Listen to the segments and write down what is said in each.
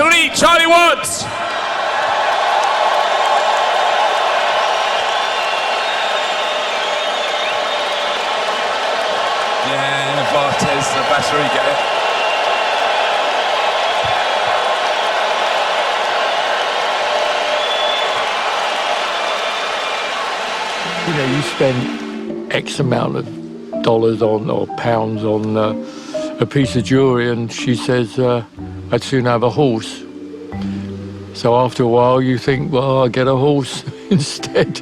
to lead Charlie Watts. Yeah, Bartez, the battery, get it. You know, you spend X amount of dollars on or pounds on a piece of jewellery, and she says, I'd soon have a horse. So after a while you think, well, I'll get a horse instead.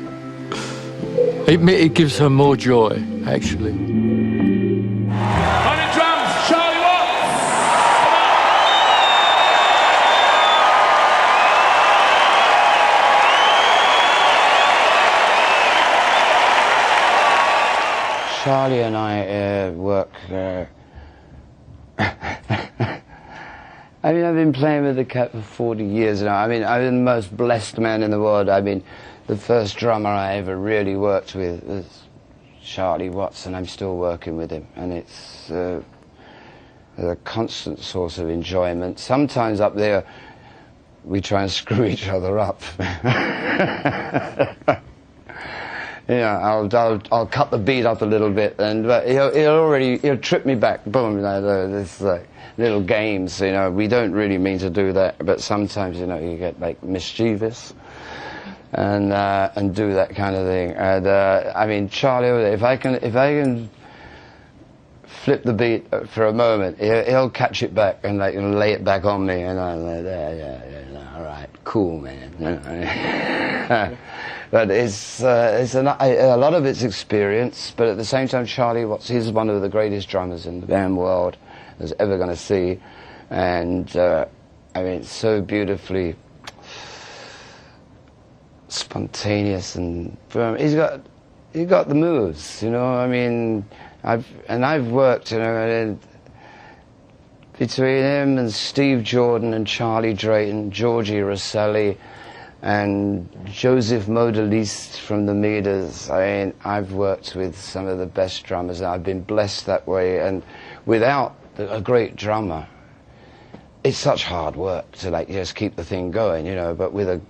It gives her more joy, actually. On the drums, Charlie Watts. Charlie and I work. I mean, I've been playing with the cat for 40 years now. I mean, I'm the most blessed man in the world. I mean, the first drummer I ever really worked with was Charlie Watts, and I'm still working with him. And it's a constant source of enjoyment. Sometimes up there, we try and screw each other up. Yeah, I'll cut the beat up a little bit, and he'll trip me back. Boom, this little games. You know, we don't really mean to do that, but sometimes, you know, you get like mischievous, and do that kind of thing. And I mean, Charlie, if I can flip the beat for a moment, he'll catch it back and like lay it back on me, and I'm like, yeah, all right, cool, man. But it's a lot of it's experience, but at the same time, Charlie Watts, he's one of the greatest drummers in the damn world there's ever going to see, and I mean, so beautifully spontaneous and firm. He's got the moves, you know. I mean, I've worked, you know, between him and Steve Jordan and Charlie Drayton, Georgie Rosselli, and Joseph Modaliste from the Meters. I mean, I've worked with some of the best drummers, and I've been blessed that way. And without a great drummer, it's such hard work to like just keep the thing going, you know. But with a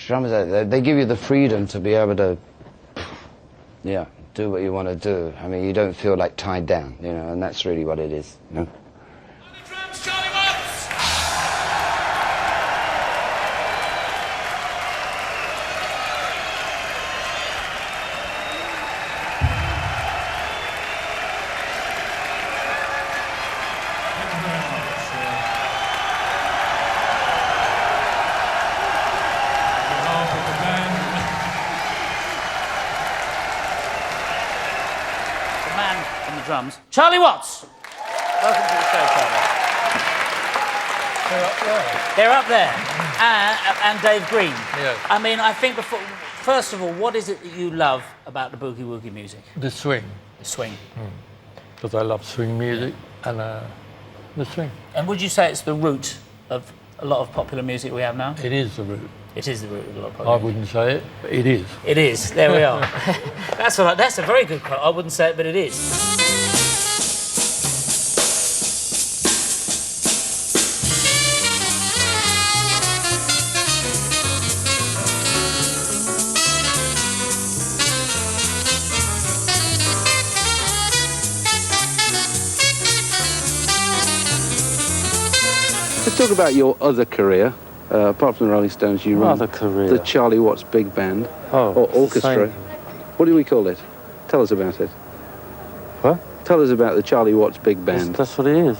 drummer, they give you the freedom to be able to, yeah, do what you want to do. I mean, you don't feel like tied down, you know, and that's really what it is, you know. Drums, Charlie Watts. Welcome to the show, Charlie. They're up there. They're up there. And Dave Green. Yeah. I mean, I think first of all, what is it that you love about the boogie woogie music? The swing. The swing. Because I love swing music and the swing. And would you say it's the root of a lot of popular music we have now? It is the root. It is the root of a lot of popular I wouldn't say it, but it is. It is. There we are. That's a very good quote. I wouldn't say it, but it is. Let's talk about your other career. Apart from the Rolling Stones, you run the Charlie Watts Big Band, or orchestra. What do we call it? Tell us about it. What? Tell us about the Charlie Watts Big Band. That's what it is.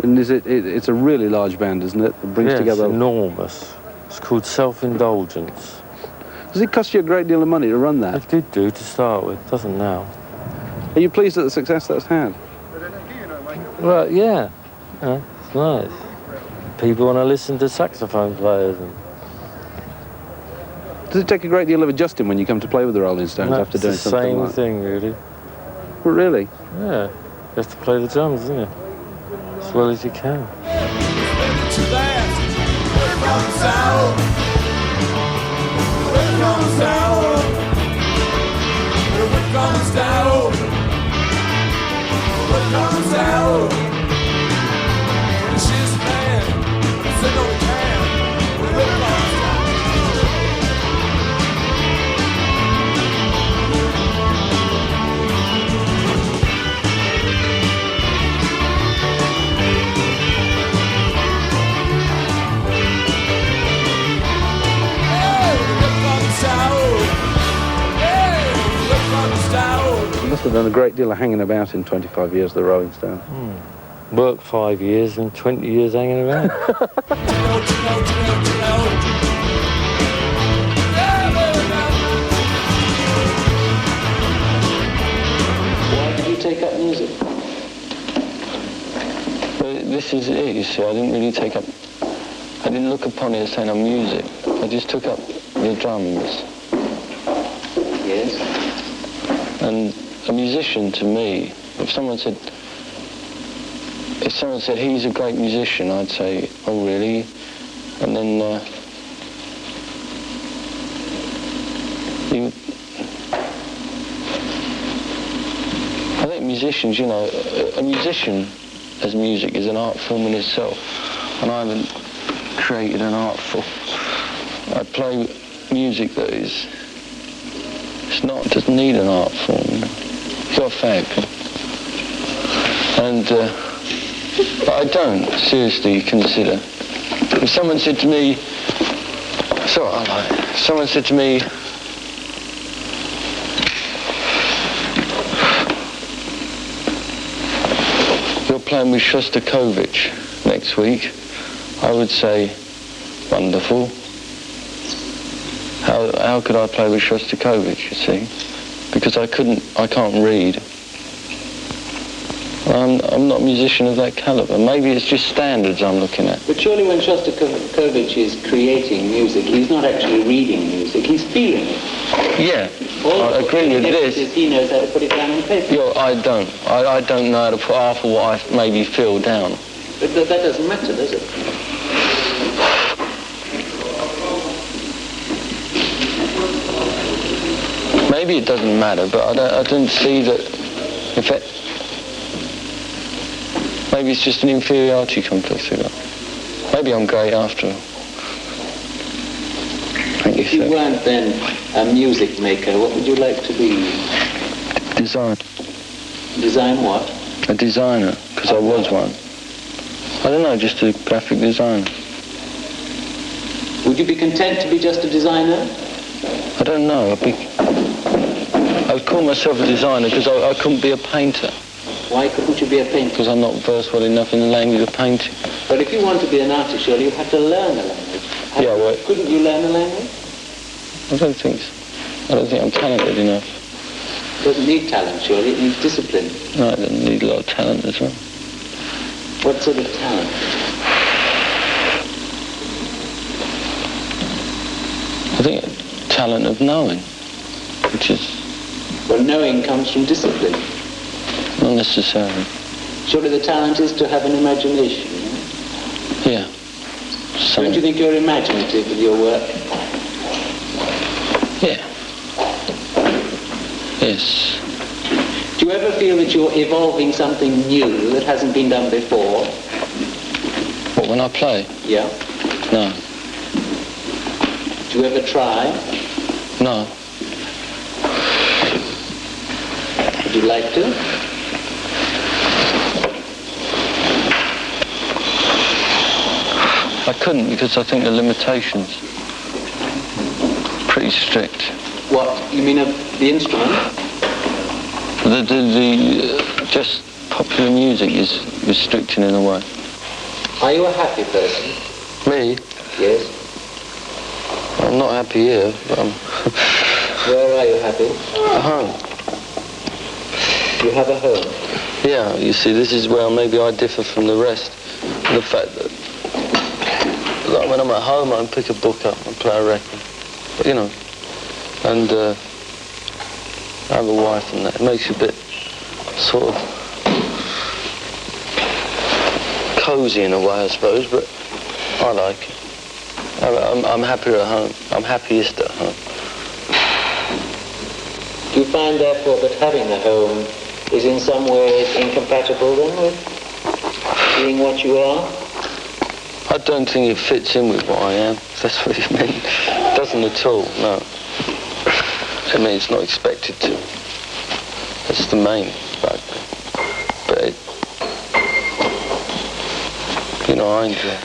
And is it's a really large band, isn't it? It brings together... It's enormous. It's called Self-Indulgence. Does it cost you a great deal of money to run that? It did do to start with, doesn't now. Are you pleased at the success that's had? Well, yeah. It's nice. People want to listen to saxophone players. Does it take a great deal of adjusting when you come to play with the Rolling Stones after doing something like that? It's the same thing, really. Well, really? Yeah. You have to play the drums, isn't it? As well as you can. She's mad, said no have done a great deal of hanging about in 25 years, the Rolling Stones. Worked 5 years and 20 years hanging around. Why did you take up music? This is it, you see. I didn't really take up... I didn't look upon it as saying I'm music. I just took up the drums. Yes. And a musician to me, if someone said he's a great musician, I'd say, oh really? And then I think musicians, you know, a musician as music is an art form in itself, and I haven't created an art form. I play music that is, doesn't need an art form, you know. It's got a fag. And but I don't seriously consider. If someone said to me, someone said to me, you're playing with Shostakovich next week, I would say, wonderful. How could I play with Shostakovich, you see? Because I can't read. I'm not a musician of that caliber. Maybe it's just standards I'm looking at. But surely when Shostakovich is creating music, he's not actually reading music, he's feeling it. Yeah, I agree with this. He knows how to put it down on paper. Yeah, I don't. I don't know how to put half of what I maybe feel down. But that doesn't matter, does it? Maybe it doesn't matter, but I don't see that. If it, maybe it's just an inferiority complex. Maybe I'm great after all. If you weren't then a music maker, what would you like to be? Design. Design what? A designer, because I was one. I don't know, just a graphic designer. Would you be content to be just a designer? I don't know. I would call myself a designer because I couldn't be a painter. Why couldn't you be a painter? Because I'm not versed well enough in the language of painting. But if you want to be an artist, surely you have to learn a language. Couldn't you learn a language? I don't think I'm talented enough. It doesn't need talent, surely. It needs discipline. No, it doesn't need a lot of talent as well. What sort of talent? I think talent of knowing, which is... Well, knowing comes from discipline. Not necessarily. Surely the talent is to have an imagination, yeah? Don't you think you're imaginative with your work? Yeah. Yes. Do you ever feel that you're evolving something new that hasn't been done before? What, when I play? Yeah. No. Do you ever try? No. Would you like to? I couldn't because I think the limitations pretty strict. What? You mean of the instrument? Just popular music is restricting in a way. Are you a happy person? Me? Yes. I'm not happy here, but I'm... Where are you happy? At home. You have a home? Yeah, you see, this is where maybe I differ from the rest. The fact that, like, when I'm at home, I can pick a book up and play a record. But, you know, and I have a wife and that. It makes you a bit sort of cosy in a way, I suppose, but I like it. I'm happier at home. I'm happiest at home. Do you find, therefore, that having a home is in some ways incompatible, then, with being what you are? I don't think it fits in with what I am, if that's what you mean. It doesn't at all, no. I mean, it's not expected to. That's the main factor. But, you know, I enjoy it.